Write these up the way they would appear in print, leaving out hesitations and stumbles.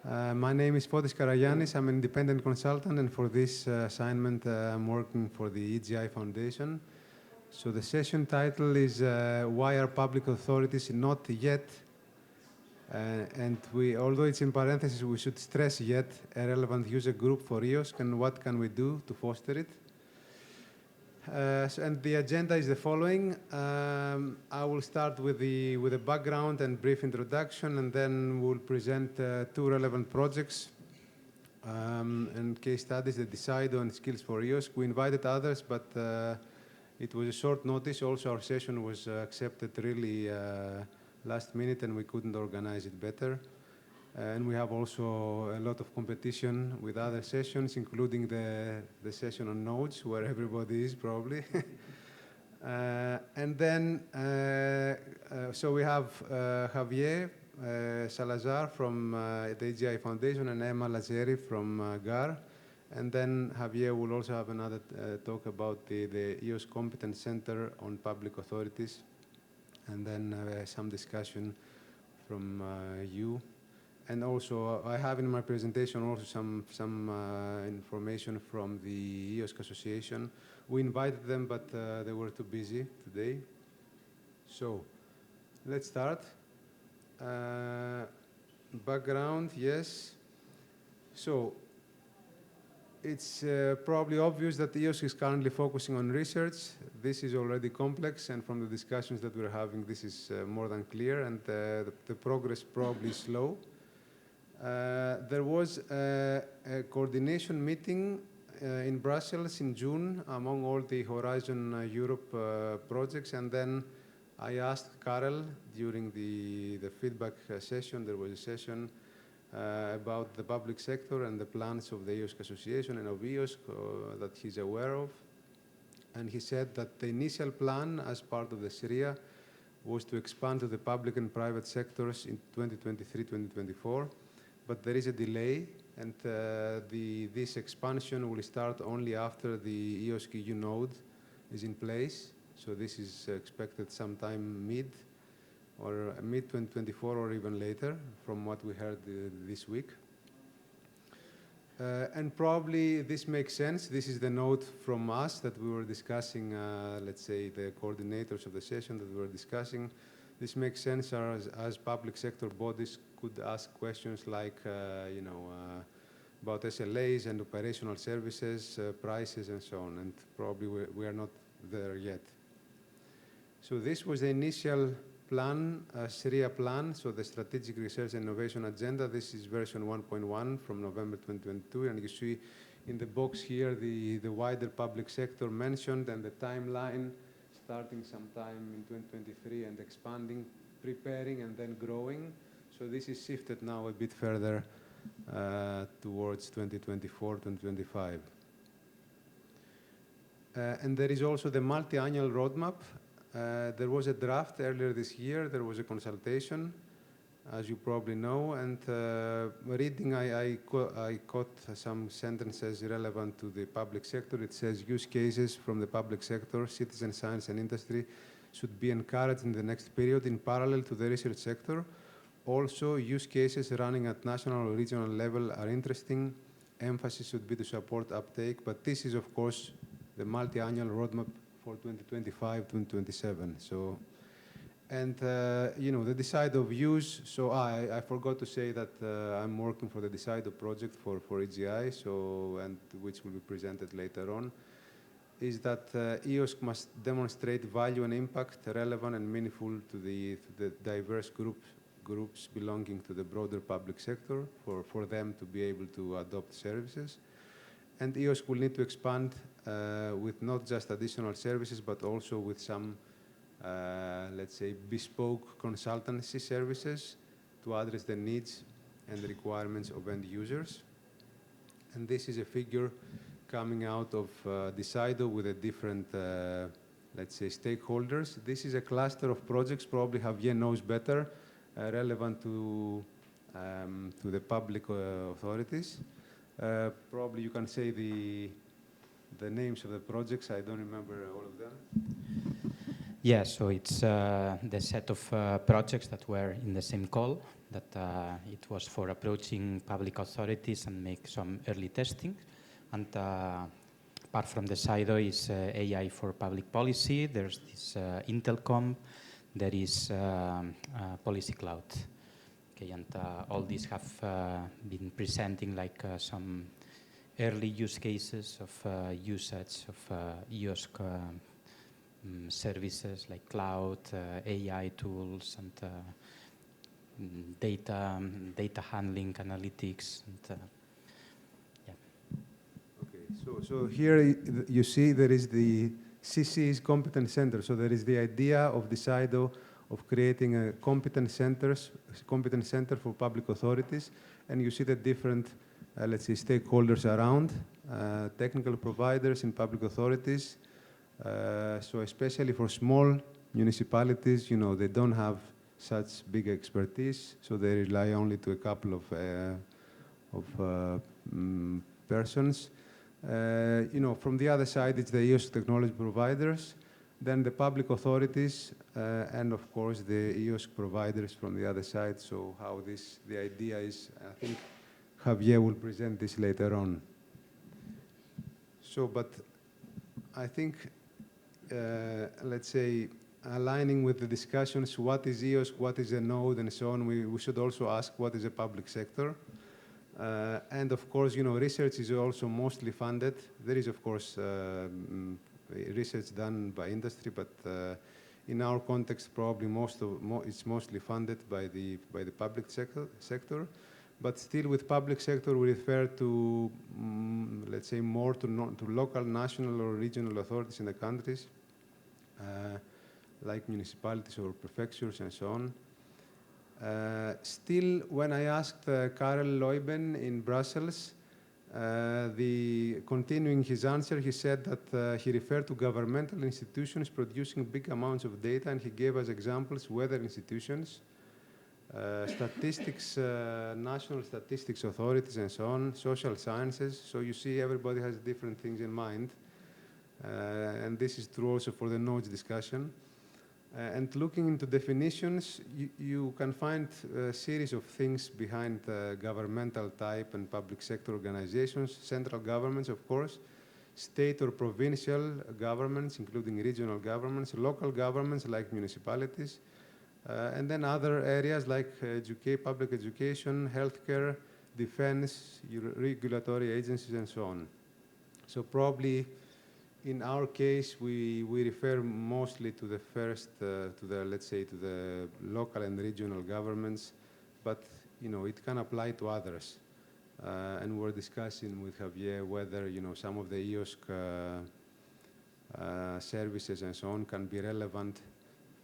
My name is Fotis Karagiannis. I'm an independent consultant, and for this assignment, I'm working for the EGI Foundation. So the session title is Why Are Public Authorities Not Yet, although it's in parentheses, we should stress yet, a relevant user group for EOSC, and what can we do to foster it? And the agenda is the following. I will start with the background and brief introduction, and then we'll present two relevant projects and case studies, the DECIDO and Skills for EOSC. We invited others, but it was a short notice. Also, our session was accepted really last minute, and we couldn't organize it better. And we have also a lot of competition with other sessions, including the session on nodes, where everybody is probably. And then, so we have Javier Salazar from the EGI Foundation and Emma Lazzeri from GAR. And then Javier will also have another talk about the EOSC Competence Center on public authorities. And then some discussion from you. And also, I have in my presentation also some information from the EOSC Association. We invited them, but they were too busy today. So, let's start. Background, yes. So, it's probably obvious that EOSC is currently focusing on research. This is already complex, and from the discussions that we're having, this is more than clear, and the progress probably slow. There was a coordination meeting in Brussels in June among all the Horizon Europe projects, and then I asked Karel during the feedback session, there was a session about the public sector and the plans of the EOSC Association and of EOSC that he's aware of. And he said that the initial plan as part of the SRIA was to expand to the public and private sectors in 2023-2024. But there is a delay, and this expansion will start only after the EOSC EU node is in place. So this is expected sometime mid-2024 or even later, from what we heard this week. And probably this makes sense. This is the note from us that we were discussing, let's say the coordinators of the session that we were discussing. This makes sense as public sector bodies could ask questions like, about SLAs and operational services, prices, and so on. And probably we are not there yet. So this was the initial plan, SRIA plan, so the Strategic Research and Innovation Agenda. This is version 1.1 from November 2022. And you see in the box here the wider public sector mentioned and the timeline starting sometime in 2023 and expanding, preparing, and then growing. So this is shifted now a bit further towards 2024, 2025. And there is also the multi-annual roadmap. There was a draft earlier this year. There was a consultation, as you probably know. And reading, I caught some sentences relevant to the public sector. It says use cases from the public sector, citizen science and industry should be encouraged in the next period in parallel to the research sector. Also, use cases running at national or regional level are interesting. Emphasis should be to support uptake, but this is, of course, the multi-annual roadmap for 2025-2027. So, and the DECIDO views. So I forgot to say that I'm working for the DECIDO project for EGI. So, and which will be presented later on, is that EOSC must demonstrate value and impact relevant and meaningful to the diverse groups belonging to the broader public sector for them to be able to adopt services. And EOSC will need to expand with not just additional services, but also with some, let's say, bespoke consultancy services to address the needs and the requirements of end users. And this is a figure coming out of DECIDO with a different, let's say, stakeholders. This is a cluster of projects, probably Javier knows better, relevant to the public authorities. Probably you can say the names of the projects. I don't remember all of them. Yeah, so it's the set of projects that were in the same call, that it was for approaching public authorities and make some early testing. And apart from DECIDO is AI for public policy. There's this Intelcom. There is Policy Cloud. Okay, and all these have been presenting like some early use cases of usage of EOSC services like cloud, AI tools, and data handling, analytics, and yeah. Okay, so here you see there is the CC's Competence Center. So there is the idea of DECIDO of creating a competence center for public authorities, and you see the different, let's say, stakeholders around, technical providers in public authorities. So especially for small municipalities, you know, they don't have such big expertise, so they rely only to a couple of persons. You know, from the other side, it's the EOSC technology providers, then the public authorities, and of course the EOSC providers from the other side. So how the idea is, I think Javier will present this later on. So, but I think, let's say, aligning with the discussions, what is EOSC, what is a node, and so on, we should also ask what is a public sector. And of course, you know, research is also mostly funded. There is, of course, research done by industry, but in our context, probably it's mostly funded by the public sector. But still, with public sector, we refer to, let's say, more to local, national, or regional authorities in the countries, like municipalities or prefectures and so on. Still, when I asked Karel Leuben in Brussels, continuing his answer, he said that he referred to governmental institutions producing big amounts of data, and he gave us examples, weather institutions, statistics, national statistics authorities, and so on, social sciences. So you see, everybody has different things in mind. And this is true also for the nodes discussion. And looking into definitions, you can find a series of things behind governmental type and public sector organizations, central governments, of course, state or provincial governments, including regional governments, local governments like municipalities, and then other areas like public education, healthcare, defense, regulatory agencies, and so on. So probably, in our case, we refer mostly to the first, let's say, to the local and regional governments, but you know, it can apply to others. And we're discussing with Javier whether, you know, some of the EOSC services and so on can be relevant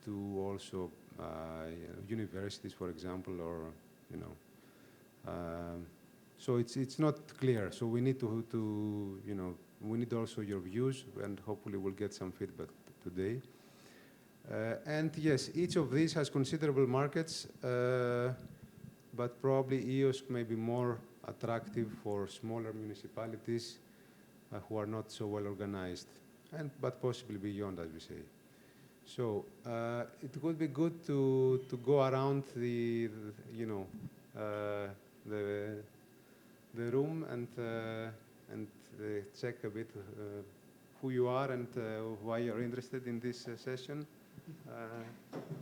to also universities, for example, or you know. So it's not clear. So we need to you know. We need also your views, and hopefully we'll get some feedback today. And yes, each of these has considerable markets, but probably EOSC may be more attractive for smaller municipalities who are not so well organized, but possibly beyond, as we say. So it would be good to go around the room and check a bit who you are and why you're interested in this session.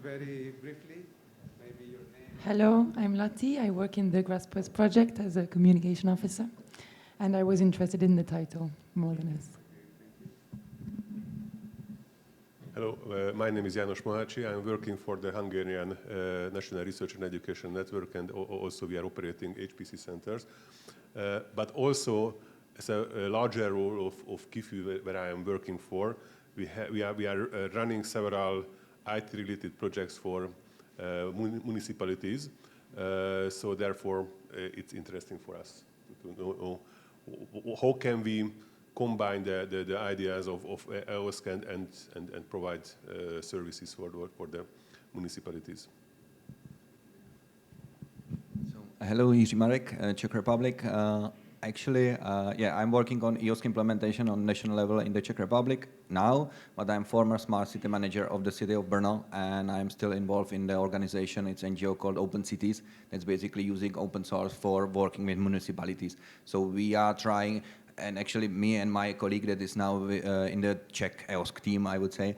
Very briefly, maybe your name. Hello, I'm Lati. I work in the Grasspress project as a communication officer, and I was interested in the title, more or less. Hello, my name is János Mohácsi. I'm working for the Hungarian National Research and Education Network, and also we are operating HPC centers. But also, as a larger role of KIFU, where I am working for, we are running several IT-related projects for municipalities. So therefore, it's interesting for us to know how can we combine the ideas of EOSC and provide services for the municipalities. So, hello, Jiří Marek, Czech Republic. Actually, yeah, I'm working on EOSC implementation on national level in the Czech Republic now, but I'm former smart city manager of the city of Brno, and I'm still involved in the organization. It's an NGO called Open Cities. That's basically using open source for working with municipalities. So we are trying, and actually me and my colleague that is now in the Czech EOSC team, I would say,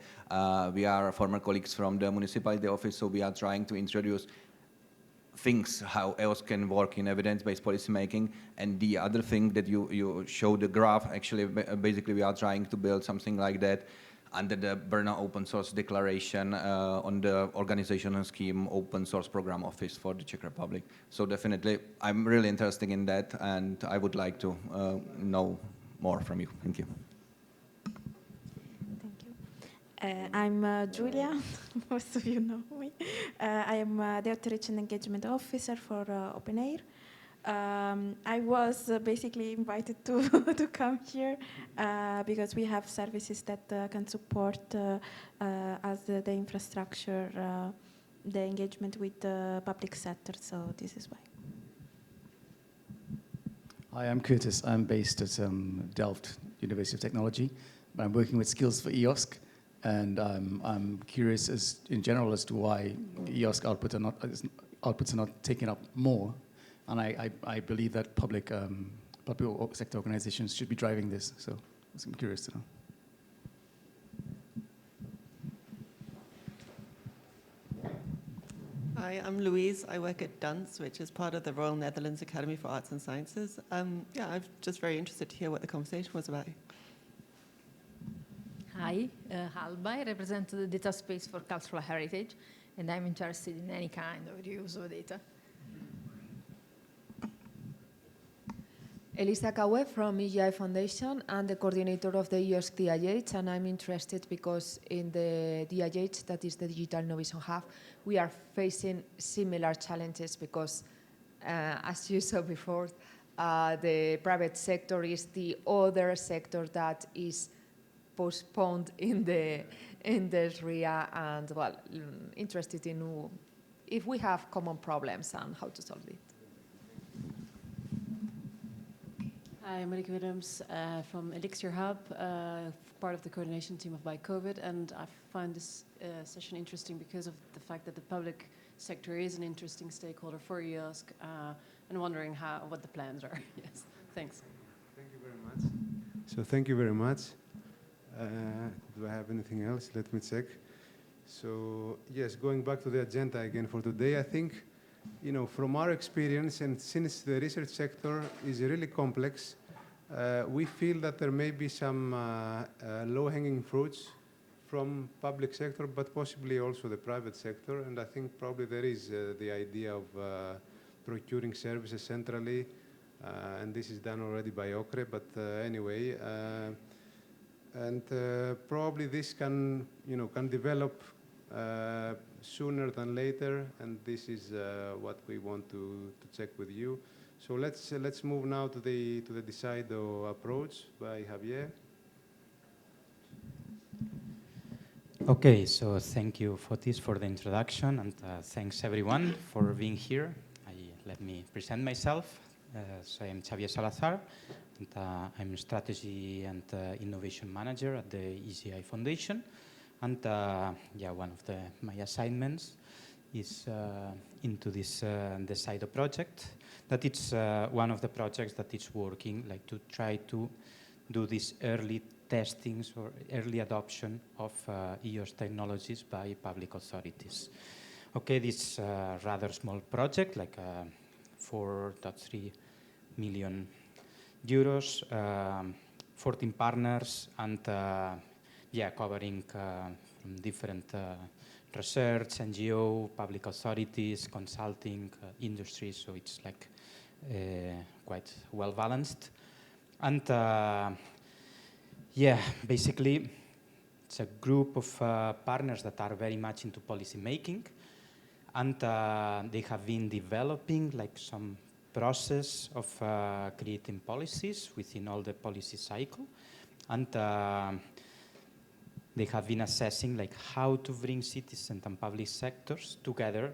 we are former colleagues from the municipality office, so we are trying to introduce things how else can work in evidence-based policymaking. And the other thing that you show the graph, actually basically we are trying to build something like that under the Brno Open Source Declaration on the organizational scheme Open Source Program Office for the Czech Republic. So definitely I'm really interested in that, and I would like to know more from you. Thank you. I'm Julia, most of you know me. I am the Outreach and Engagement Officer for OpenAir. I was basically invited to come here because we have services that can support as the infrastructure, the engagement with the public sector, so this is why. Hi, I'm Curtis. I'm based at Delft University of Technology. I'm working with skills for EOSC. And I'm curious, in general, as to why EOSC outputs are not taken up more. And I believe that public sector organizations should be driving this. So I'm curious to know. Hi, I'm Louise. I work at DUNS, which is part of the Royal Netherlands Academy for Arts and Sciences. Yeah, I'm just very interested to hear what the conversation was about. Hi, Alba. I represent the Data Space for Cultural Heritage, and I'm interested in any kind of reuse of data. Elisa Kawe from EGI Foundation. I'm the coordinator of the EOSC DIH, and I'm interested because in the DIH, that is the Digital Innovation Hub, we are facing similar challenges because, as you saw before, the private sector is the other sector that is postponed in the SRIA, and well, interested in if we have common problems and how to solve it. Hi, I'm Marieke Willems from Elixir Hub, part of the coordination team of By COVID, and I find this session interesting because of the fact that the public sector is an interesting stakeholder for EOSC, and wondering what the plans are. Yes, thanks. Thank you very much. So thank you very much. Do I have anything else? Let me check. So yes, going back to the agenda again for today, I think, from our experience, and since the research sector is really complex, we feel that there may be some low-hanging fruits from public sector, but possibly also the private sector. And I think probably there is the idea of procuring services centrally, and this is done already by OCRE, but anyway. And probably this can develop sooner than later, and this is what we want to check with you. So let's move now to the DECIDO approach by Javier. Okay, so thank you for the introduction, and thanks everyone for being here. Let me present myself. So I'm Javier Salazar, and I'm Strategy and Innovation Manager at the EGI Foundation. And yeah, one of my assignments is into this DECIDO project. That it's one of the projects that is working to try to do these early testings or early adoption of EOS technologies by public authorities. Okay, this rather small project, 4.3 million euros, 14 partners, and covering from different research, NGO, public authorities, consulting, industry, so it's quite well balanced. And basically it's a group of partners that are very much into policy making, and they have been developing some process of creating policies within all the policy cycle, and they have been assessing how to bring citizens and public sectors together,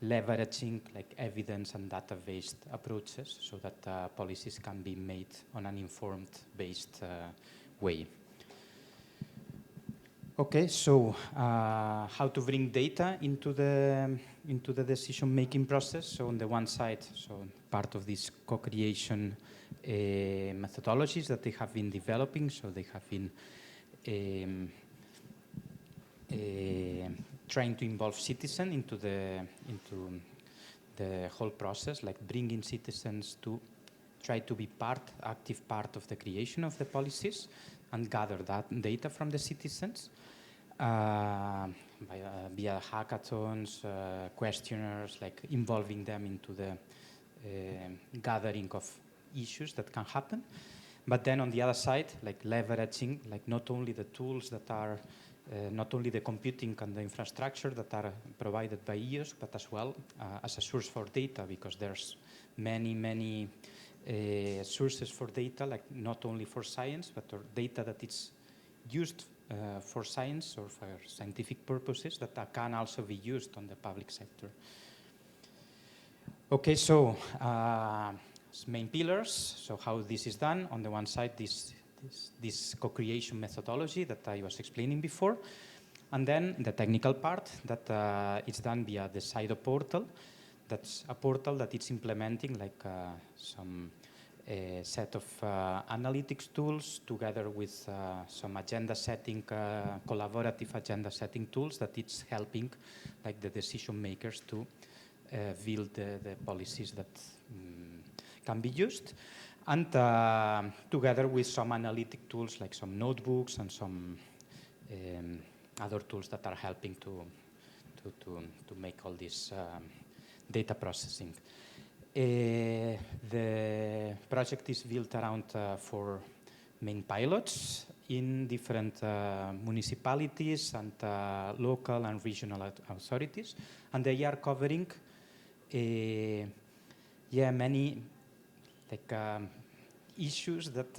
leveraging like evidence and data-based approaches so that policies can be made on an informed-based way. Okay, so how to bring data into the decision-making process? So on the one side, so part of this co-creation methodologies that they have been developing. So they have been trying to involve citizens into the whole process, like bringing citizens to try to be active part of the creation of the policies and gather that data from the citizens via hackathons, questionnaires, like involving them into the gathering of issues that can happen. But then on the other side, like leveraging, like not only the tools that are, not only the computing and the infrastructure that are provided by EOSC, but as well as a source for data, because there's many sources for data, like not only for science, but data that is used for science or for scientific purposes that can also be used on the public sector. Okay, so main pillars. So how this is done? On the one side, this co-creation methodology that I was explaining before, and then the technical part that is done via the DECIDO portal. That's a portal that is implementing like some set of analytics tools together with some agenda setting, collaborative agenda setting tools that it's helping like the decision makers to build the policies that can be used. And together with some analytic tools like some notebooks and some other tools that are helping to make all this data processing. The project is built around 4 main pilots in different municipalities and local and regional authorities, and they are covering many like issues that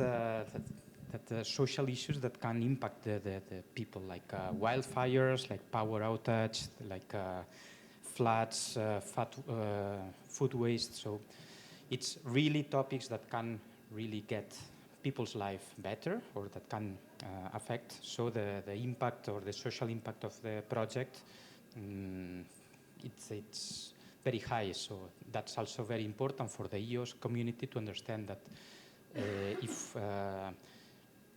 social issues that can impact the people, like wildfires, like power outage, like floods, food waste. So it's really topics that can really get people's life better, or that can affect. So the impact or the social impact of the project, it's very high. So that's also very important for the EOSC community to understand that if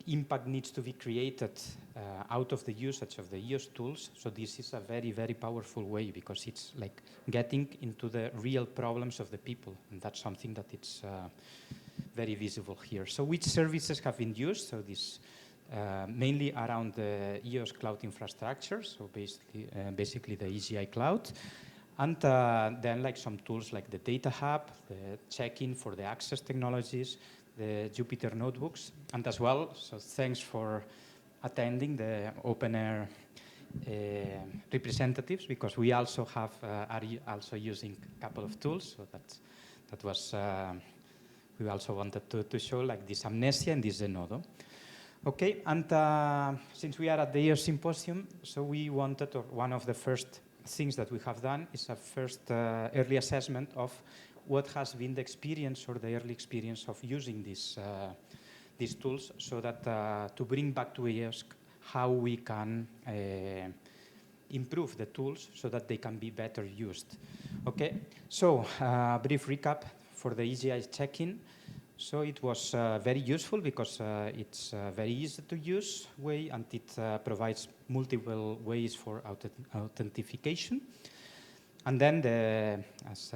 impact needs to be created out of the usage of the EOSC tools. So this is a very powerful way, because it's like getting into the real problems of the people, and that's something that it's very visible here. So which services have been used? So this mainly around the EOSC cloud infrastructure, so basically the EGI cloud. And then like some tools like the Data Hub, the check-in for the access technologies, the Jupyter notebooks, and as well, so thanks for attending the open air representatives, because we also have are also using a couple of tools. So that was we also wanted to show like this Amnesia and this Zenodo. Okay, and since we are at the EOSC Symposium, so we wanted, or one of the first things that we have done is a first early assessment of what has been the experience or the early experience of using these tools, so that to bring back to EOSC how we can improve the tools so that they can be better used. Okay, so brief recap for the EGI check-in. So it was very useful because it's a very easy to use way, and it provides multiple ways for authentication. And then as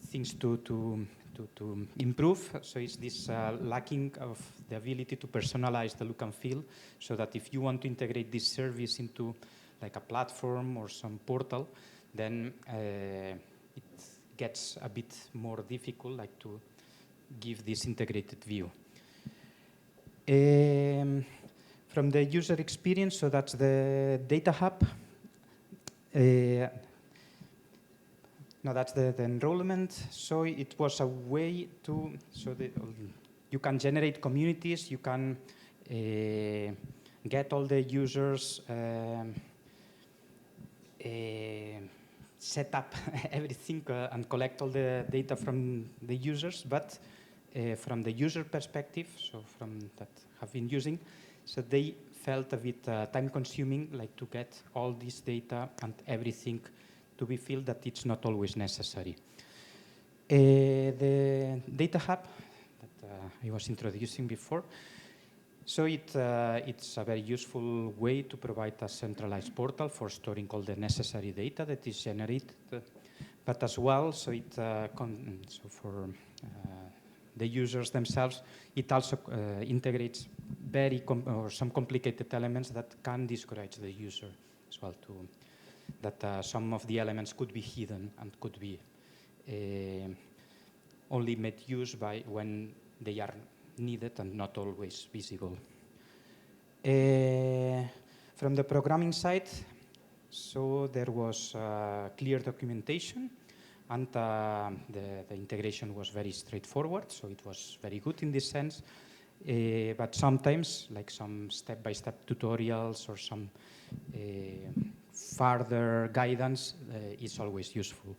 things to improve, so it's this lacking of the ability to personalize the look and feel, so that if you want to integrate this service into like a platform or some portal, then it gets a bit more difficult, like to give this integrated view. From the user experience, so that's the Data Hub. No, that's the enrollment. So it was a way to, so you can generate communities, you can get all the users set up everything and collect all the data from the users, but from the user perspective, so from that have been using, so they felt a bit time-consuming, like to get all this data and everything to be filled, that it's not always necessary. The Data Hub that I was introducing before, so it's a very useful way to provide a centralized portal for storing all the necessary data that is generated, but as well, so for the users themselves, it also integrates some complicated elements that can discourage the user as well, that some of the elements could be hidden and could be only made use by when they are needed and not always visible. From the programming side, so there was clear documentation, and the integration was very straightforward, so it was very good in this sense. But sometimes, like some step-by-step tutorials or some further guidance is always useful.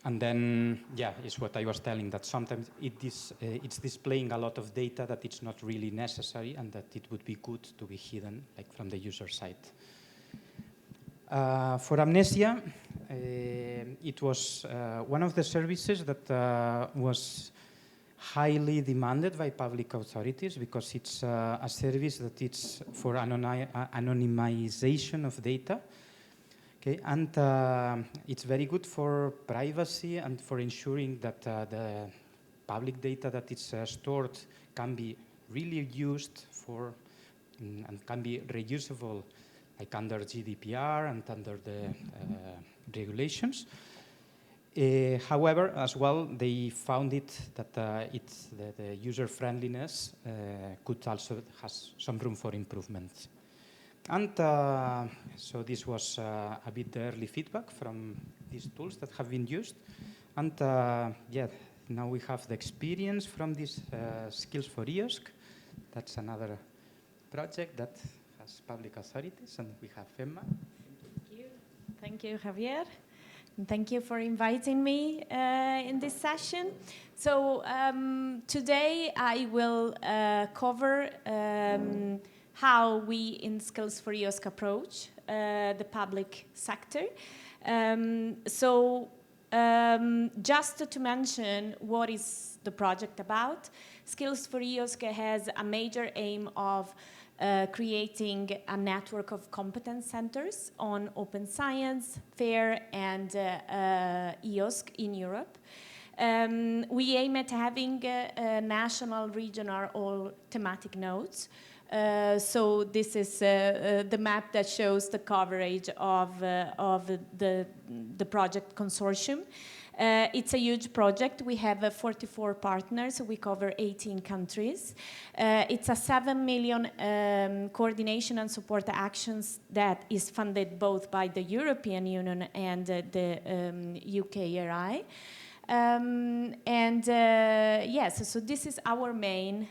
And then, yeah, it's what I was telling, that sometimes it's displaying a lot of data that it's not really necessary and that it would be good to be hidden, like from the user side. For Amnesia, it was one of the services that was highly demanded by public authorities, because it's a service that it's for anonymization of data. Okay, and it's very good for privacy and for ensuring that the public data that is stored can be really used for and can be reusable, like under GDPR and under the regulations. However, as well, they found it that the user friendliness could also has some room for improvement. And so this was a bit the early feedback from these tools that have been used. And yeah, now we have the experience from these Skills for EOSC. That's another project that has public authorities, and we have Emma. Thank you. Thank you, Javier. And thank you for inviting me in this session. So today I will cover how we in Skills for EOSC approach the public sector. Just to mention what is the project about, Skills for EOSC has a major aim of creating a network of competence centers on open science, FAIR, and EOSC in Europe. We aim at having national, regional, or thematic nodes. So this is the map that shows the coverage of the project consortium. It's a huge project. We have 44 partners. We cover 18 countries. It's a 7 million coordination and support actions that is funded both by the European Union and the UKRI. Yes, so this is our main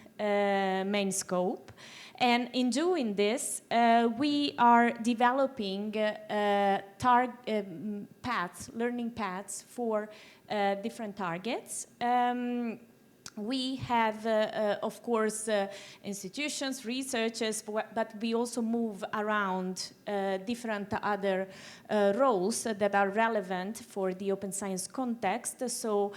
scope. And in doing this, we are developing learning paths for different targets. We have, of course, institutions, researchers, but we also move around different other roles that are relevant for the open science context. So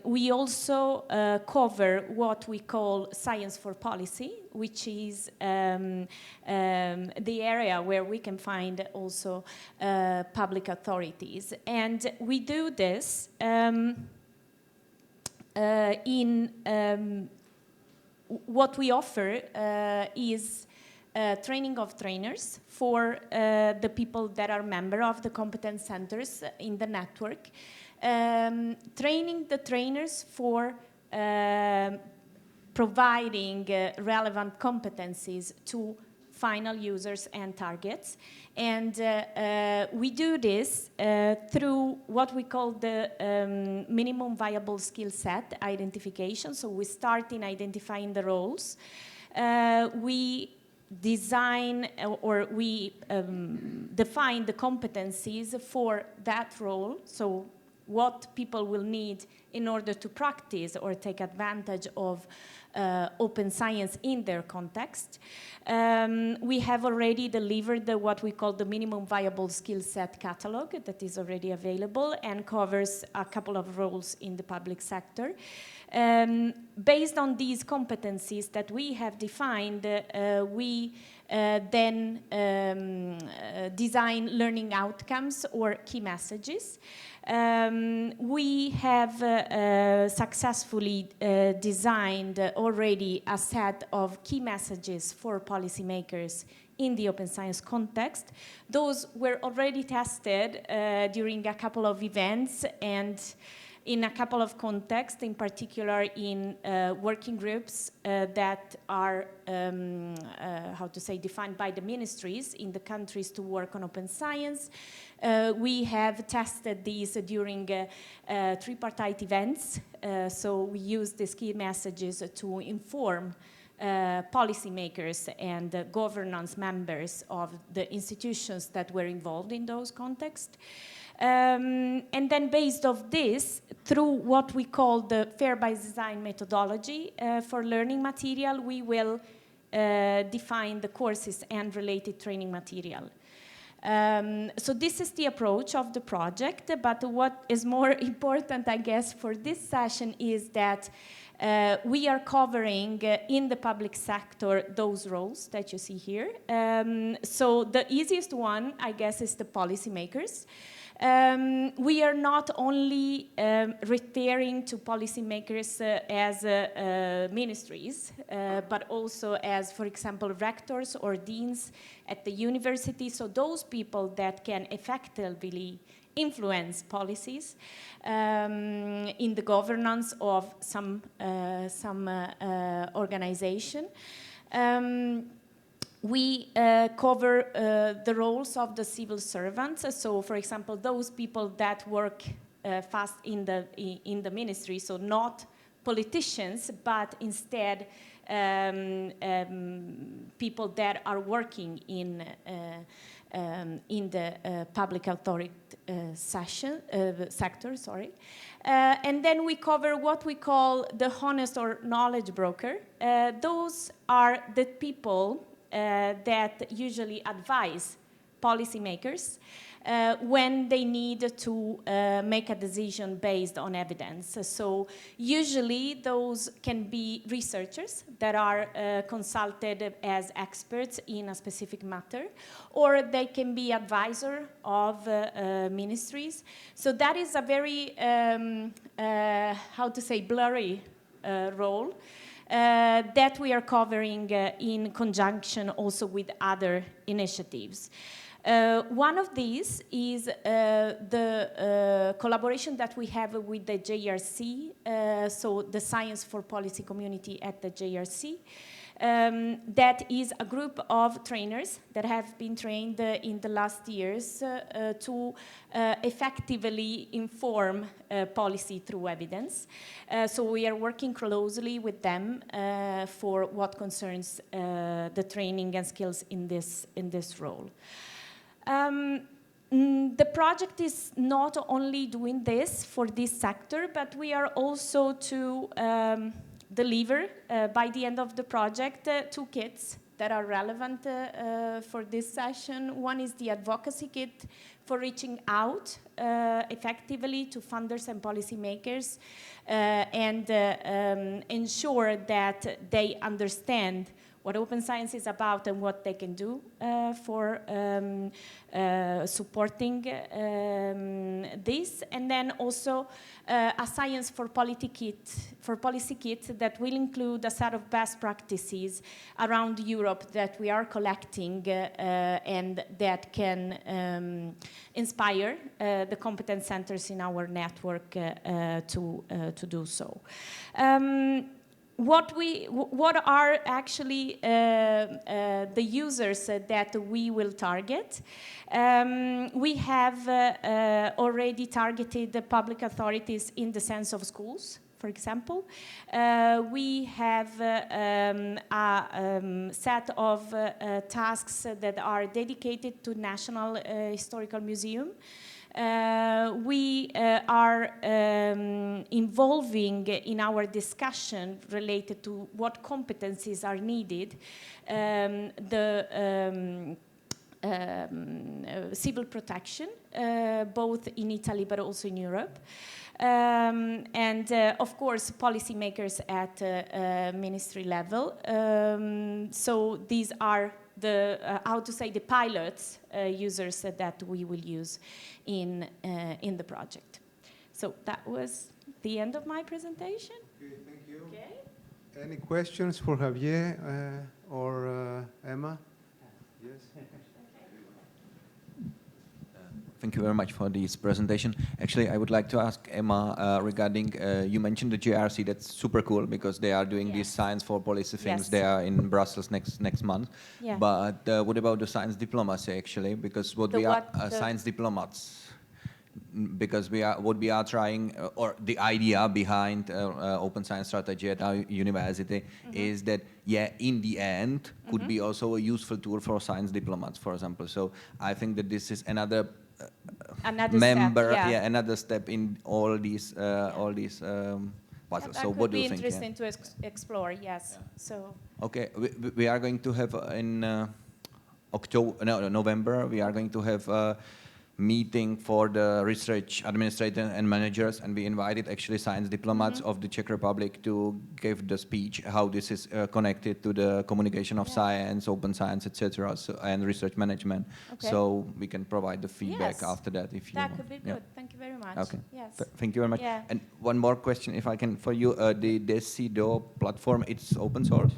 we also cover what we call science for policy, which is the area where we can find also public authorities. And we do this what we offer is training of trainers for the people that are member of the competence centers in the network. Training the trainers for providing relevant competencies to final users and targets. And we do this through what we call the minimum viable skill set identification. So we start in identifying the roles. We design or we define the competencies for that role, so what people will need in order to practice or take advantage of open science in their context. We have already delivered what we call the minimum viable skill set catalog that is already available and covers a couple of roles in the public sector. Based on these competencies that we have defined, we then design learning outcomes or key messages. We have successfully designed already a set of key messages for policymakers in the open science context. Those were already tested during a couple of events and in a couple of contexts, in particular in working groups that are, defined by the ministries in the countries to work on open science. We have tested these during tripartite events. So we use these key messages to inform policymakers and governance members of the institutions that were involved in those contexts. And then based on this, through what we call the Fair by Design methodology for learning material, we will define the courses and related training material. So this is the approach of the project, but what is more important, I guess, for this session is that we are covering in the public sector those roles that you see here. So the easiest one, I guess, is the policymakers. We are not only referring to policymakers as ministries, but also as, for example, rectors or deans at the university. So those people that can effectively influence policies in the governance of some organization. We cover the roles of the civil servants. So, for example, those people that work fast in the ministry, so not politicians, but instead people that are working in the public authority sector. And then we cover what we call the honest or knowledge broker. Those are the people that usually advise policymakers when they need to make a decision based on evidence. So usually those can be researchers that are consulted as experts in a specific matter, or they can be advisor of ministries. So that is a very, blurry role. That we are covering in conjunction also with other initiatives. One of these is the collaboration that we have with the JRC, so the Science for Policy community at the JRC. That is a group of trainers that have been trained in the last years to effectively inform policy through evidence. So we are working closely with them for what concerns the training and skills in this role. The project is not only doing this for this sector, but we are also to deliver by the end of the project 2 kits that are relevant for this session. One is the advocacy kit for reaching out effectively to funders and policymakers and ensure that they understand what open science is about and what they can do for supporting this, and then also a science for policy kit that will include a set of best practices around Europe that we are collecting and that can inspire the competence centers in our network to do so. What are actually the users that we will target? We have already targeted the public authorities in the sense of schools for example. We have a set of tasks that are dedicated to National Historical Museum. We are involving in our discussion related to what competencies are needed civil protection, both in Italy but also in Europe. And of course, policymakers at ministry level. So these are the, the pilots users that we will use in the project. So that was the end of my presentation. Okay, thank you. Okay. Any questions for Javier or Emma? Yes. Thank you very much for this presentation. Actually, I would like to ask Emma regarding, you mentioned the GRC, that's super cool because they are doing these science for policy things. Yes. They are in Brussels next month. Yeah. But what about the science diplomacy actually? Because what we are science diplomats. Because what we are trying, or the idea behind open science strategy at our university is that, in the end, could be also a useful tool for science diplomats, for example. So I think that this is another member, step, another step in all these puzzles. So what do you think? That could be interesting to explore. Yes. So. Okay, we are going to have in November. We are going to have meeting for the research administrators and managers, and we invited actually science diplomats of the Czech Republic to give the speech how this is connected to the communication of science, open science, etc., and research management. Okay. So we can provide the feedback after that if you want. That could be good. Thank you very much. Okay. Yes. Thank you very much. Yeah. And one more question, if I can, for you, the DECIDO platform, it's open source?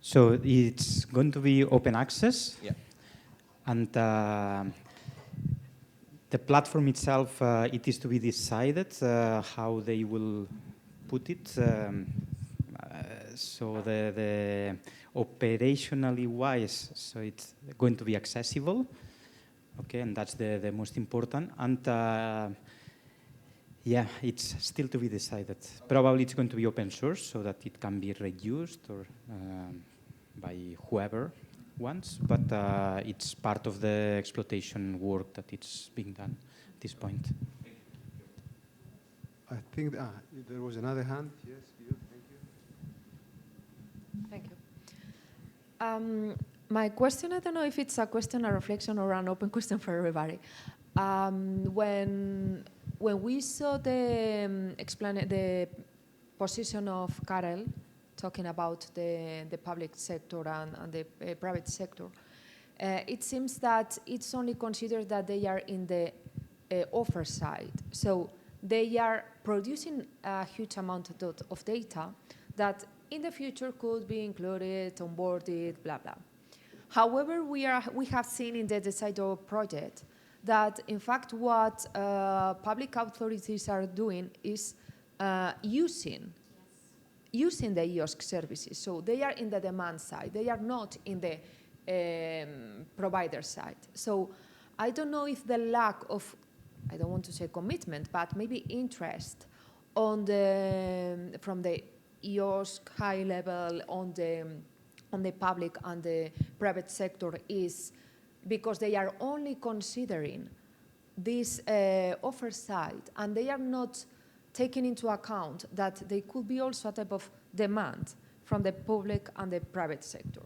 So it's going to be open access. Yeah. And the platform itself, it is to be decided how they will put it. So the operationally wise, so it's going to be accessible. Okay, and that's the most important. And it's still to be decided. Probably it's going to be open source so that it can be reused or by whoever once, but it's part of the exploitation work that it's being done at this point. I think there was another hand. Yes, you. Thank you. Thank you. My question, I don't know if it's a question, a reflection, or an open question for everybody. When we saw the position of Karel, talking about the public sector and the private sector, it seems that it's only considered that they are in the offer side. So they are producing a huge amount of data that in the future could be included, onboarded, blah, blah. However, we have seen in the DECIDO project that, in fact, what public authorities are doing is using the EOSC services. So they are in the demand side. They are not in the provider side. So I don't know if the lack of, I don't want to say commitment, but maybe interest from the EOSC high level on the public and the private sector is because they are only considering this offer side, and they are not taking into account that there could be also a type of demand from the public and the private sector.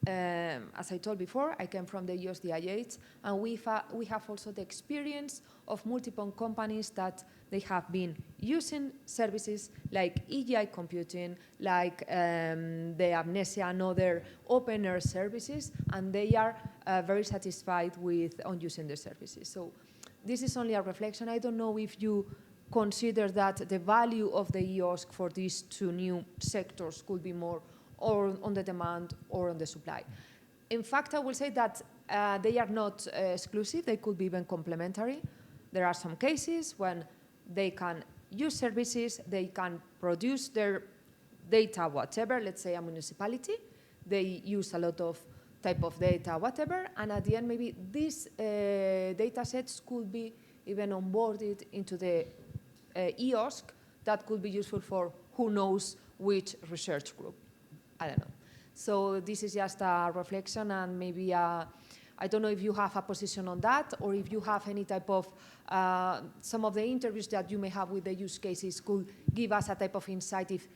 As I told before, I came from the EOSC, and we have also the experience of multiple companies that they have been using services like EGI computing, like the Amnesia and other open air services, and they are very satisfied on using the services. So this is only a reflection. I don't know if you consider that the value of the EOSC for these two new sectors could be more or on the demand or on the supply. In fact, I will say that they are not exclusive. They could be even complementary. There are some cases when they can use services, they can produce their data, whatever, let's say a municipality. They use a lot of type of data, whatever, and at the end, maybe these data sets could be even onboarded into the EOSC that could be useful for who knows which research group. I don't know. So this is just a reflection, and maybe I don't know if you have a position on that, or if you have any type of, some of the interviews that you may have with the use cases could give us a type of insight if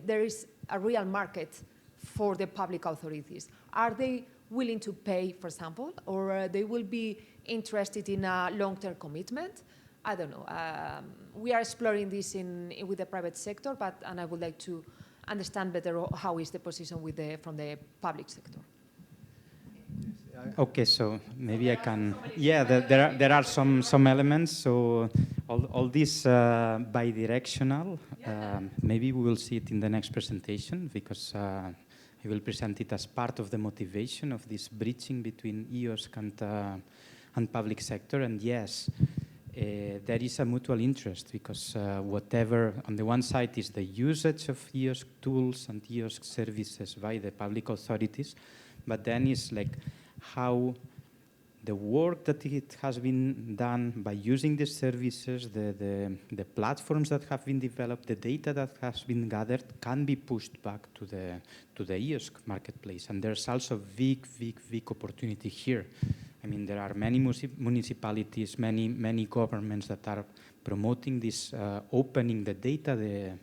there is a real market for the public authorities. Are they willing to pay, for example, or they will be interested in a long-term commitment? I don't know. We are exploring this with the private sector, and I would like to understand better how is the position from the public sector. Okay, so maybe I can. Yeah, there are some elements. So all this bidirectional. Maybe we will see it in the next presentation, because I will present it as part of the motivation of this bridging between EOSC and public sector. And yes, there is a mutual interest, because whatever on the one side is the usage of EOSC tools and EOSC services by the public authorities, but then it's like how the work that it has been done by using the services, the platforms that have been developed, the data that has been gathered can be pushed back to the EOSC marketplace. And there's also big opportunity here. I mean, there are many municipalities, many governments that are promoting this, opening the data, the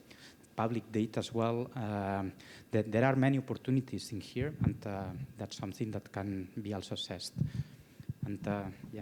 public data as well. There are many opportunities in here, and that's something that can be also assessed. And yeah.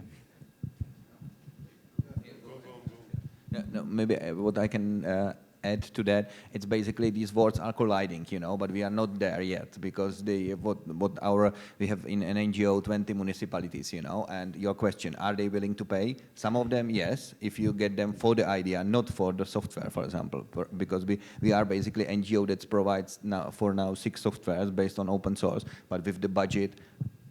Yeah, no, maybe what I can add to that, it's basically these worlds are colliding, you know, but we are not there yet, because we have in an NGO 20 municipalities, you know, and your question, are they willing to pay? Some of them, yes, if you get them for the idea, not for the software, for example, because we are basically NGO that provides now 6 softwares based on open source, but with the budget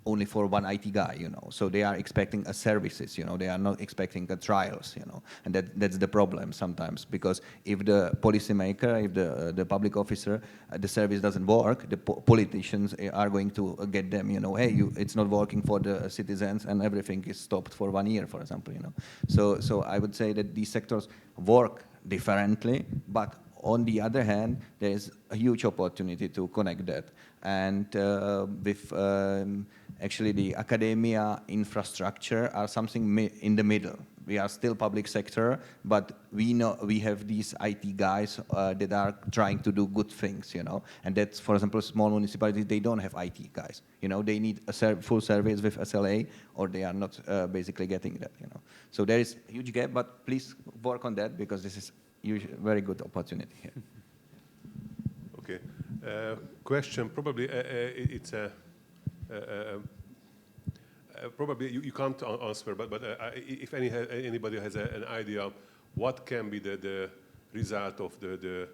only for one IT guy, you know. So they are expecting services, you know. They are not expecting trials, you know. And that's the problem sometimes, because if the policymaker, if the public officer, the service doesn't work, the politicians are going to get them, you know, hey, it's not working for the citizens, and everything is stopped for 1 year, for example, you know. So I would say that these sectors work differently, but on the other hand, there is a huge opportunity to connect that. And with actually the academia infrastructure are something in the middle. We are still public sector, but we know we have these IT guys that are trying to do good things, you know. And that's, for example, small municipalities, they don't have IT guys. You know, they need a full service with SLA, or they are not basically getting that, you know. So there is a huge gap, but please work on that, because this is a very good opportunity here. Okay. Question, probably it's a probably you can't answer, but if anybody has an idea, what can be the result of the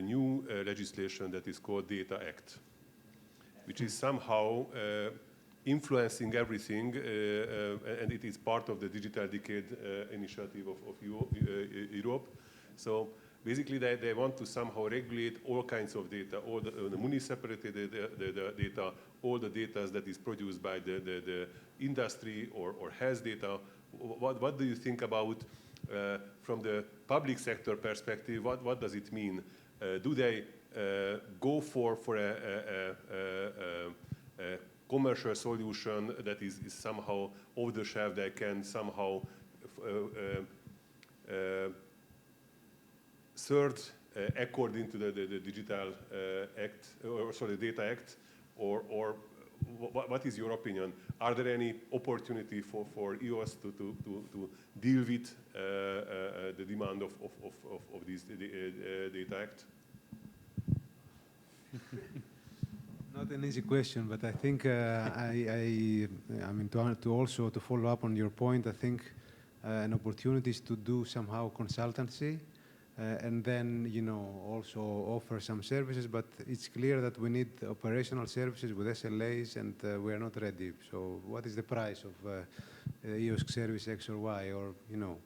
new legislation that is called Data Act, which is somehow influencing everything, and it is part of the Digital Decade initiative of Europe. So basically, they want to somehow regulate all kinds of data, all the municipality data, all the data that is produced by the industry or health data. What do you think about, from the public sector perspective, what does it mean? Do they go for a commercial solution that is somehow off the shelf, that can somehow third, according to the Digital Act, or sorry, Data Act, or what is your opinion? Are there any opportunity for EOS to deal with the demand of this Data Act? Not an easy question, but I think I mean to follow up on your point, I think an opportunity is to do somehow consultancy. And then, you know, also offer some services, but it's clear that we need operational services with SLAs, and we are not ready. So what is the price of EOSC service X or Y, or, you know?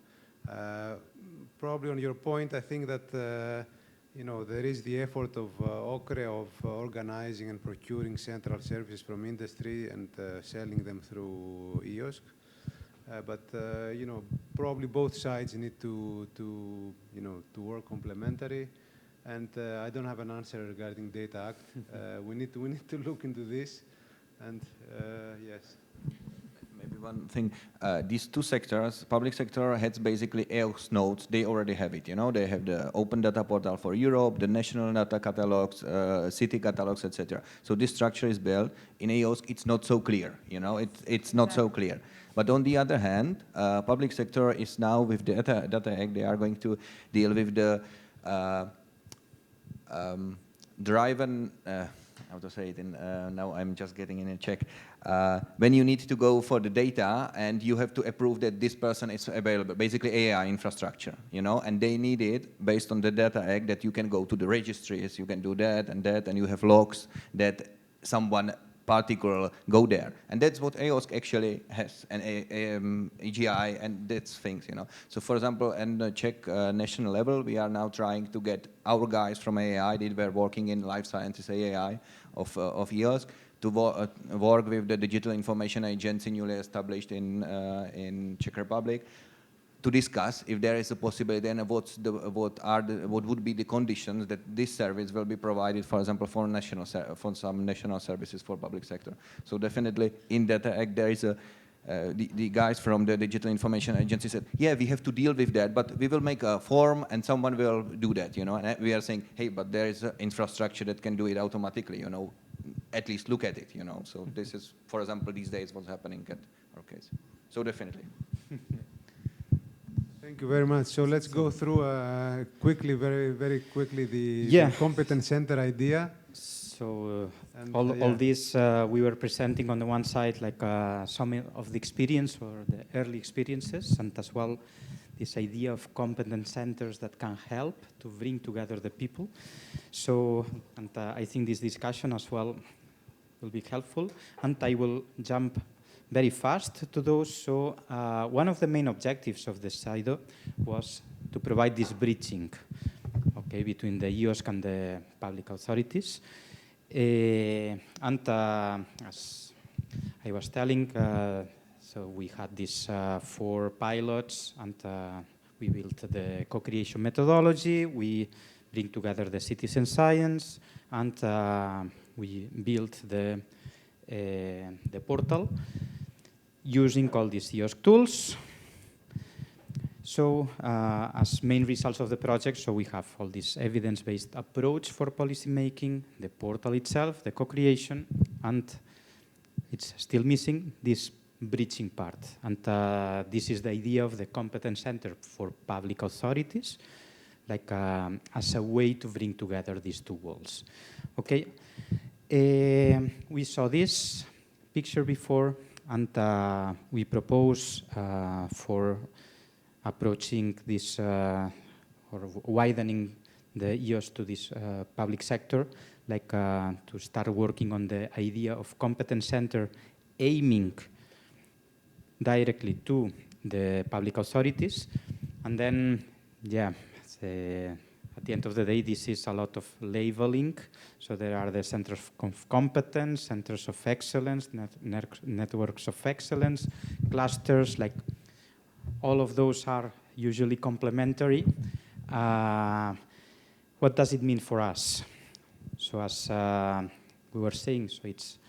Probably on your point, I think that, you know, there is the effort of OCRE of organizing and procuring central services from industry and selling them through EOSC. But, you know, probably both sides need to work complementary. And I don't have an answer regarding Data Act. We need to look into this. And yes. Maybe one thing, these two sectors, public sector has basically EOSC nodes, they already have it, they have the open data portal for Europe, the national data catalogs, city catalogs, etc. So this structure is built. In EOSC, it's not so clear, it's not so clear. But on the other hand, public sector is now with the Data Act, they are going to deal with the driven, how to say it in, now I'm just getting in a check. When you need to go for the data and you have to approve that this person is available, basically AI infrastructure, and they need it based on the Data Act that you can go to the registries, you can do that, and you have logs that someone particular go there. And that's what EOSC actually has, and EGI, and that's things, So for example, in the Czech national level, we are now trying to get our guys from AI, they were working in life sciences AI of EOSC, to work with the digital information agency newly established in Czech Republic, to discuss if there is a possibility and what would be the conditions that this service will be provided, for example, for some national services for public sector. So definitely in Data Act there is the guys from the digital information agency said, yeah, we have to deal with that, but we will make a form and someone will do that, And we are saying, hey, but there is an infrastructure that can do it automatically, At least look at it, So this is, for example, these days what's happening at our case. So definitely. Thank you very much. So let's go through quickly, very quickly, the competence center idea. So all this we were presenting on the one side, like some of the experience or the early experiences, and as well this idea of competence centers that can help to bring together the people. So, and I think this discussion as well will be helpful, and I will jump very fast to those. So one of the main objectives of the DECIDO was to provide this bridging, between the EOSC and the public authorities. And as I was telling, so we had these 4 pilots, and we built the co-creation methodology. We bring together the citizen science, and we built the portal using all these EOSC tools. So as main results of the project, so we have all this evidence-based approach for policy making, the portal itself, the co-creation, and it's still missing this bridging part. And this is the idea of the competence center for public authorities, like as a way to bring together these two worlds. Okay, we saw this picture before, and we propose for approaching this or widening the EOSC to this public sector, like to start working on the idea of competence center aiming directly to the public authorities. And then, at the end of the day, this is a lot of labeling. So there are the centers of competence, centers of excellence, networks of excellence, clusters, like all of those are usually complementary. What does it mean for us? So as we were saying, so it's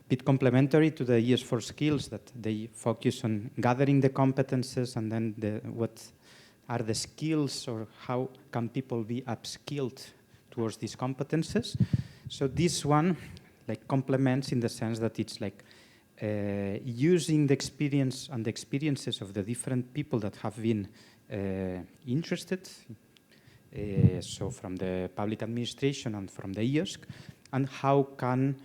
a bit complementary to the ES4 skills, that they focus on gathering the competences, and then what are the skills, or how can people be upskilled towards these competences. So this one like complements in the sense that it's like using the experience and the experiences of the different people that have been interested, so from the public administration and from the EOSC, and how can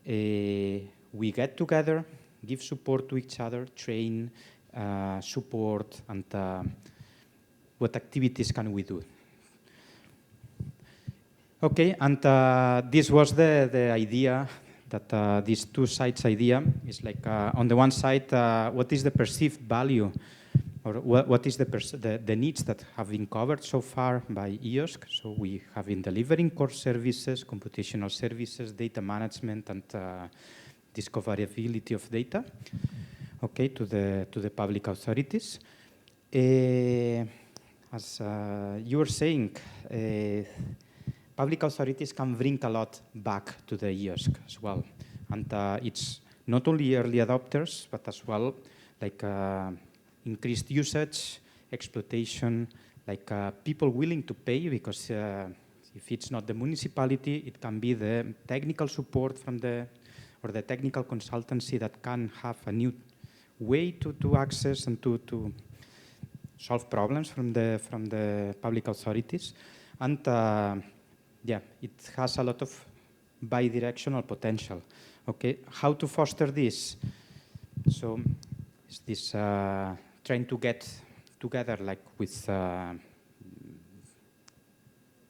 we get together, give support to each other, train, support, and what activities can we do. Okay, and this was the idea, that these two sides idea is like, on the one side, what is the perceived value, or what is the needs that have been covered so far by EOSC. So we have been delivering core services, computational services, data management, and discoverability of data, okay, to the public authorities. As you were saying, public authorities can bring a lot back to the EOSC as well. And it's not only early adopters, but as well like increased usage, exploitation, like people willing to pay, because if it's not the municipality, it can be the technical support from the technical consultancy that can have a new way to access and to solve problems from the public authorities. And yeah, it has a lot of bi-directional potential. Okay, how to foster this? So is this trying to get together, like with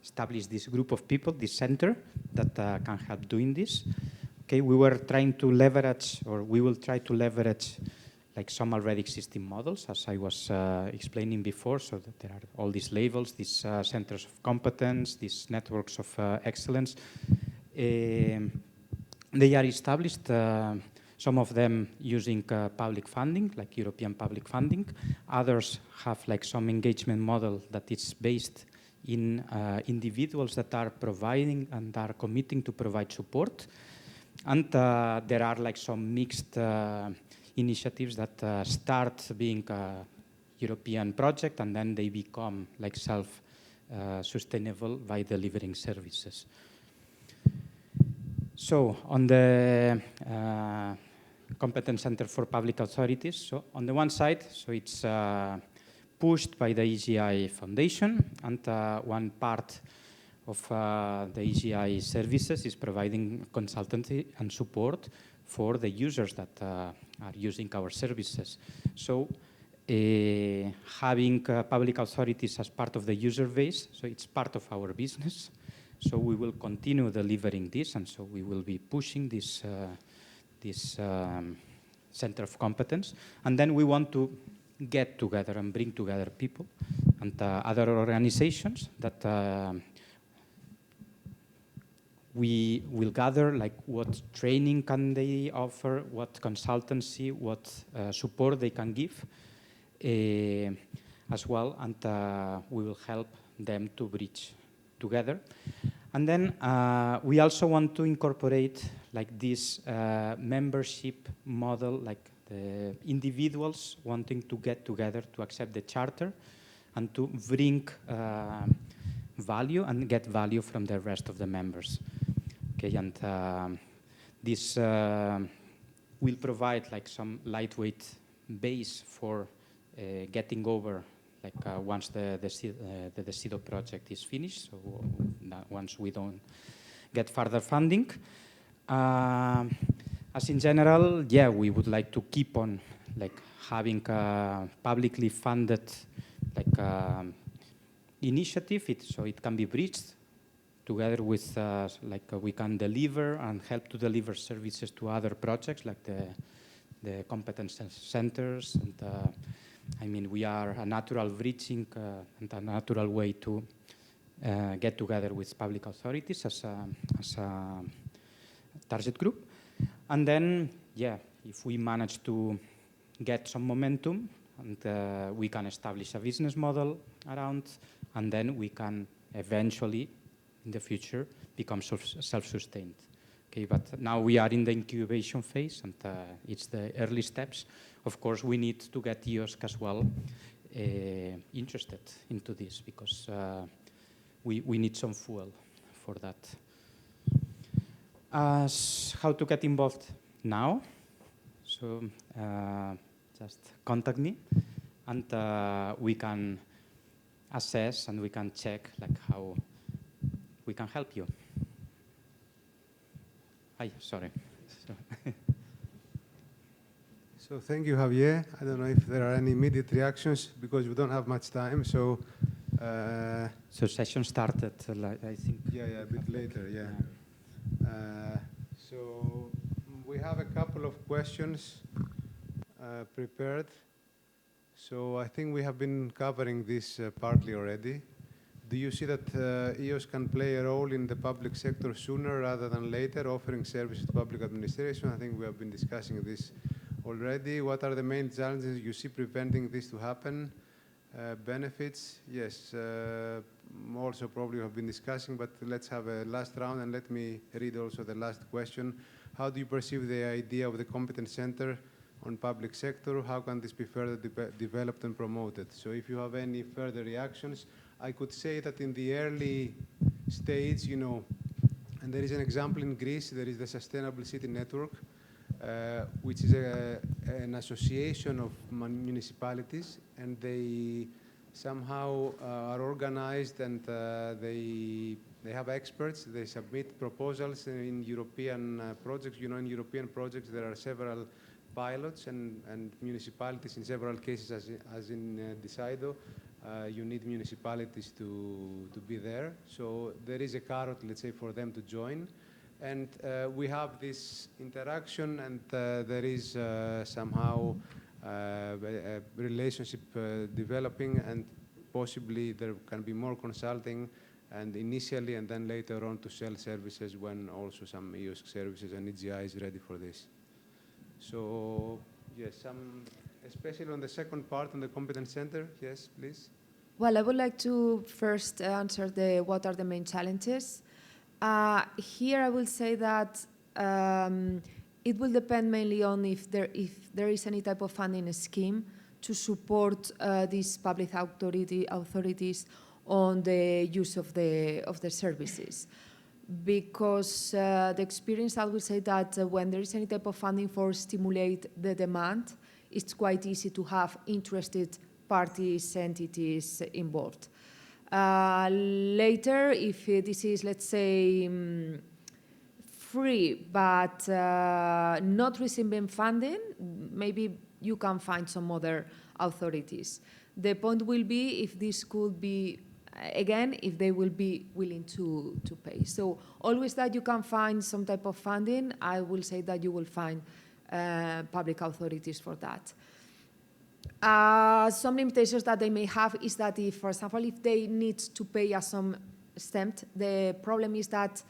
establish this group of people, this center that can help doing this. Okay, we were trying to leverage, or we will try to leverage, like some already existing models, as I was explaining before. So that there are all these labels, these centers of competence, these networks of excellence. They are established. Some of them using public funding, like European public funding. Others have like some engagement model that is based in individuals that are providing and are committing to provide support. And there are like some mixed initiatives that start being a European project and then they become like self-sustainable by delivering services. So on the Competence Center for Public Authorities, so on the one side, so it's pushed by the EGI Foundation, and one part of the EGI services is providing consultancy and support for the users that are using our services. So having public authorities as part of the user base, so it's part of our business. So we will continue delivering this, and so we will be pushing this, center of competence. And then we want to get together and bring together people and other organizations that we will gather, like what training can they offer, what consultancy, what support they can give as well, and we will help them to bridge together. And then we also want to incorporate like this membership model, like the individuals wanting to get together to accept the charter and to bring value and get value from the rest of the members. Okay, and this will provide like some lightweight base for getting over, like once the DECIDO project is finished, so once we don't get further funding. As in general, yeah, we would like to keep on like having a publicly funded like initiative, so it can be bridged together with like we can deliver and help to deliver services to other projects like the competence centers, and I mean, we are a natural bridging and a natural way to get together with public authorities as a target group. And then, yeah, if we manage to get some momentum, and we can establish a business model around, and then we can eventually, in the future, become self-sustained. Okay, but now we are in the incubation phase, and it's the early steps. Of course, we need to get EOSC as well interested into this, because we need some fuel for that. How to get involved now? So just contact me, and we can assess and we can check like how we can help you. Hi, sorry. So thank you, Javier. I don't know if there are any immediate reactions because we don't have much time. So session started, I think. Yeah, a bit later, yeah. So we have a couple of questions prepared. So I think we have been covering this partly already. Do you see that EOS can play a role in the public sector sooner rather than later, offering services to public administration? I think we have been discussing this already. What are the main challenges you see preventing this to happen? Benefits, yes, also probably have been discussing, but let's have a last round and let me read also the last question. How do you perceive the idea of the Competence Center on public sector? How can this be further developed and promoted? So if you have any further reactions, I could say that in the early stage, you know, and there is an example in Greece, there is the Sustainable City Network, which is an association of municipalities, and they somehow are organized, and they have experts. They submit proposals in European projects. You know, in European projects there are several pilots, and municipalities in several cases, as in DECIDO, you need municipalities to be there. So there is a carrot, let's say, for them to join. And we have this interaction, and there is somehow a relationship developing, and possibly there can be more consulting, and initially, and then later on to sell services when also some EOSC services and EGI is ready for this. So yes, especially on the second part on the Competence Center, yes, please. Well, I would like to first answer what are the main challenges. Here I will say that it will depend mainly on if there is any type of funding scheme to support these public authorities on the use of the services. Because the experience, I will say that when there is any type of funding for stimulate the demand, it's quite easy to have interested parties, entities involved. Later, if this is, let's say, free but not receiving funding, maybe you can find some other authorities. The point will be if this could be, again, if they will be willing to pay. So always that you can find some type of funding, I will say that you will find public authorities for that. Some limitations that they may have is that if, for example, if they need to pay us some stamp, the problem is that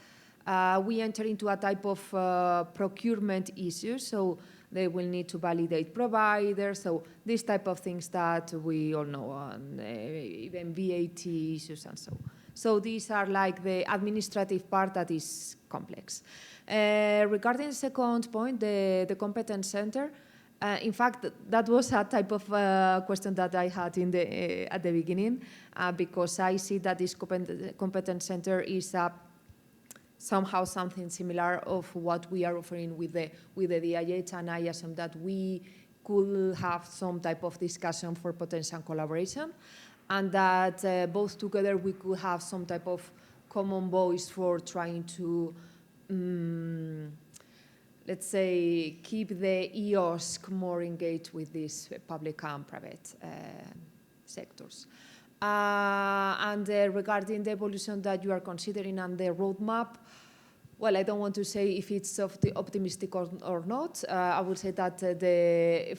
we enter into a type of procurement issue, so they will need to validate providers, so these type of things that we all know, even VAT issues and so. So these are like the administrative part that is complex. Regarding the second point, the Competence Center, in fact, that was a type of question that I had at the beginning, because I see that this Competence Center is somehow something similar of what we are offering with the DIH, and I assume that we could have some type of discussion for potential collaboration, and that both together we could have some type of common voice for trying to let's say, keep the EOSC more engaged with these public and private sectors. And regarding the evolution that you are considering and the roadmap, well, I don't want to say if it's optimistic or not. I would say that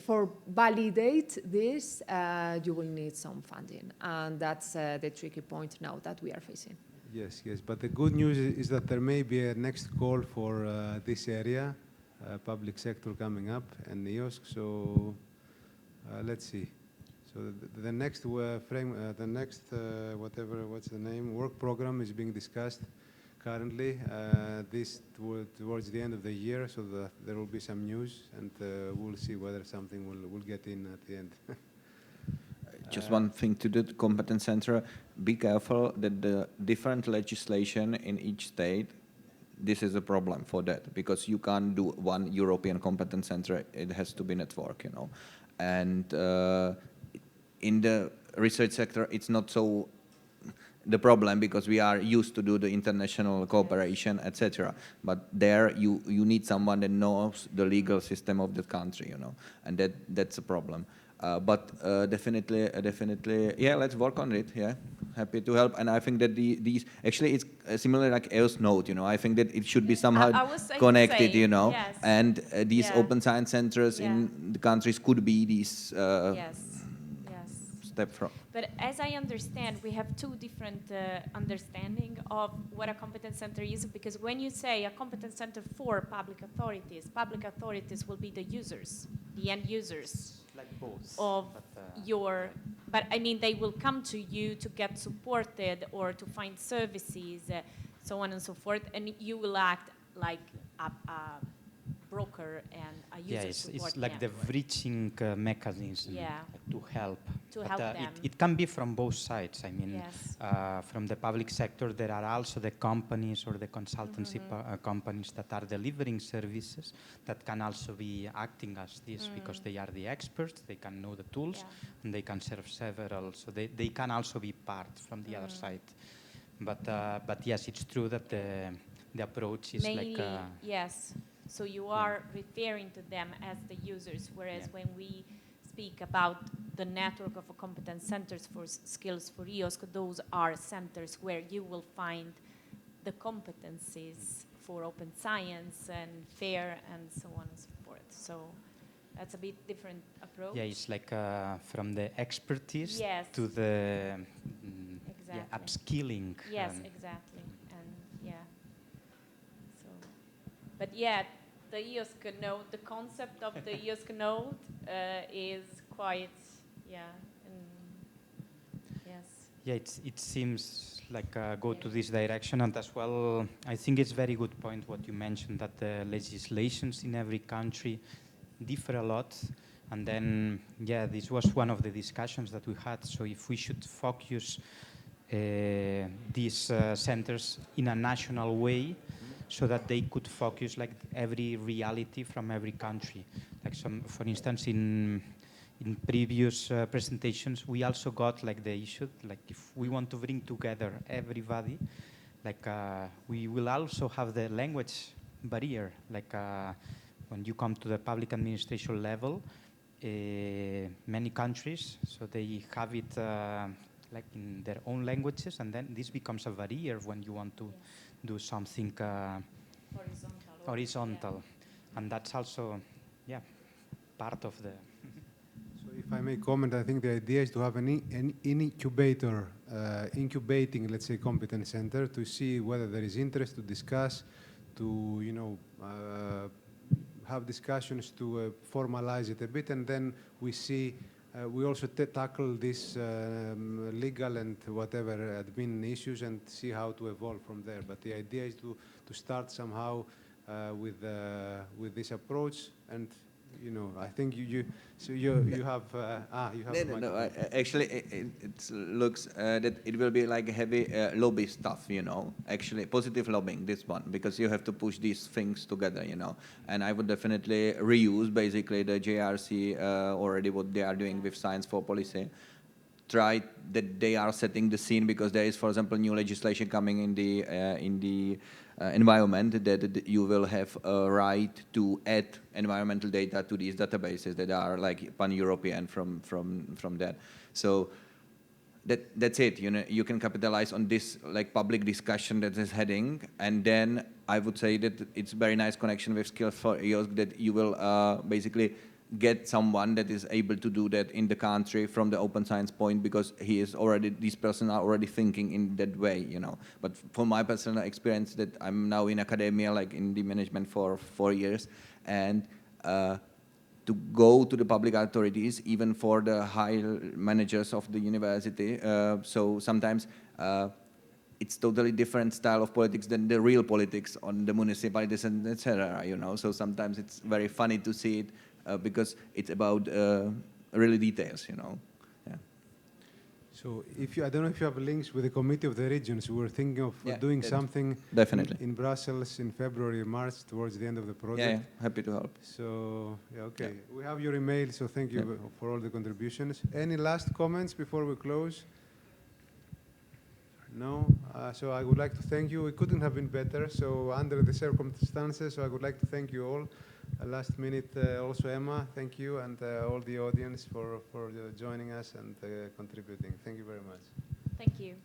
for validate this, you will need some funding, and that's the tricky point now that we are facing. Yes, yes, but the good news is that there may be a next call for this area, public sector coming up, and EOSC. So let's see. So the next what's the name, work program is being discussed currently. This towards the end of the year, so that there will be some news, and we'll see whether something will get in at the end. Just one thing to the Competence Center, be careful that the different legislation in each state, this is a problem for that, because you can't do one European Competence Center, it has to be network, you know. And in the research sector, it's not so the problem, because we are used to do the international cooperation, etc. But there you need someone that knows the legal system of the country, you know, and that's a problem. But definitely, yeah, let's work on it. Yeah, happy to help. And I think that these actually it's similar like EOS Node. You know, I think that it should be somehow connected. You know, yes. And these open science centers in the countries could be these step from. But as I understand, we have two different understanding of what a competence center is, because when you say a competence center for public authorities will be the users, the end users like both, of your, but I mean, they will come to you to get supported or to find services, so on and so forth, and you will act like a broker and a user support it's like network. the bridging mechanism to help. To help them. It can be from both sides. I mean, Yes. from the public sector, there are also the companies or the consultancy companies that are delivering services that can also be acting as this because they are the experts, they can know the tools, and they can serve several. So they can also be part from the other side. But yes, it's true that the approach is mainly, like yes. So you are referring to them as the users, whereas when we speak about the network of competence centers for skills for EOSC, those are centers where you will find the competencies for open science and FAIR and so on and so forth. So that's a bit different approach. Yeah, it's like from the expertise to the upskilling. Yes, exactly. And but the EOSC node, the concept of the EOSC node is quite, it seems like go to this direction, and as well, I think it's very good point what you mentioned, that the legislations in every country differ a lot, and then, this was one of the discussions that we had, so if we should focus these centers in a national way, so that they could focus like every reality from every country. Like for instance, in previous presentations, we also got like the issue, like if we want to bring together everybody, like we will also have the language barrier. Like when you come to the public administration level, many countries, so they have it like in their own languages, and then this becomes a barrier when you want to do something horizontal. And that's also, part of the... So if I may comment, I think the idea is to have an incubator, incubating, let's say, competence center to see whether there is interest to discuss, to, have discussions to formalize it a bit, and then we see we also tackle this legal and whatever admin issues and see how to evolve from there. But the idea is to start somehow with this approach, and I think you have No, actually it looks that it will be like heavy lobby stuff, actually positive lobbying, this one, because you have to push these things together, and I would definitely reuse basically the JRC already what they are doing with Science for Policy. Try that they are setting the scene, because there is, for example, new legislation coming in the environment that you will have a right to add environmental data to these databases that are like pan-European from that. So that's it. You can capitalize on this like public discussion that is heading, and then I would say that it's very nice connection with Skills for EOSC, that you will basically get someone that is able to do that in the country from the open science point, because these persons are already thinking in that way, But from my personal experience, that I'm now in academia, like in the management for 4 years, and to go to the public authorities, even for the high managers of the university, so sometimes it's totally different style of politics than the real politics on the municipalities and etc. So sometimes it's very funny to see it, because it's about really details, Yeah. So I don't know if you have links with the Committee of the Regions. We were thinking of doing something definitely in Brussels in February, March, towards the end of the project. Yeah, happy to help. So, okay. We have your email, so thank you for all the contributions. Any last comments before we close? No? So I would like to thank you. It couldn't have been better, so under the circumstances, so I would like to thank you all. Last minute, also Emma, thank you, and all the audience for joining us and contributing. Thank you very much. Thank you.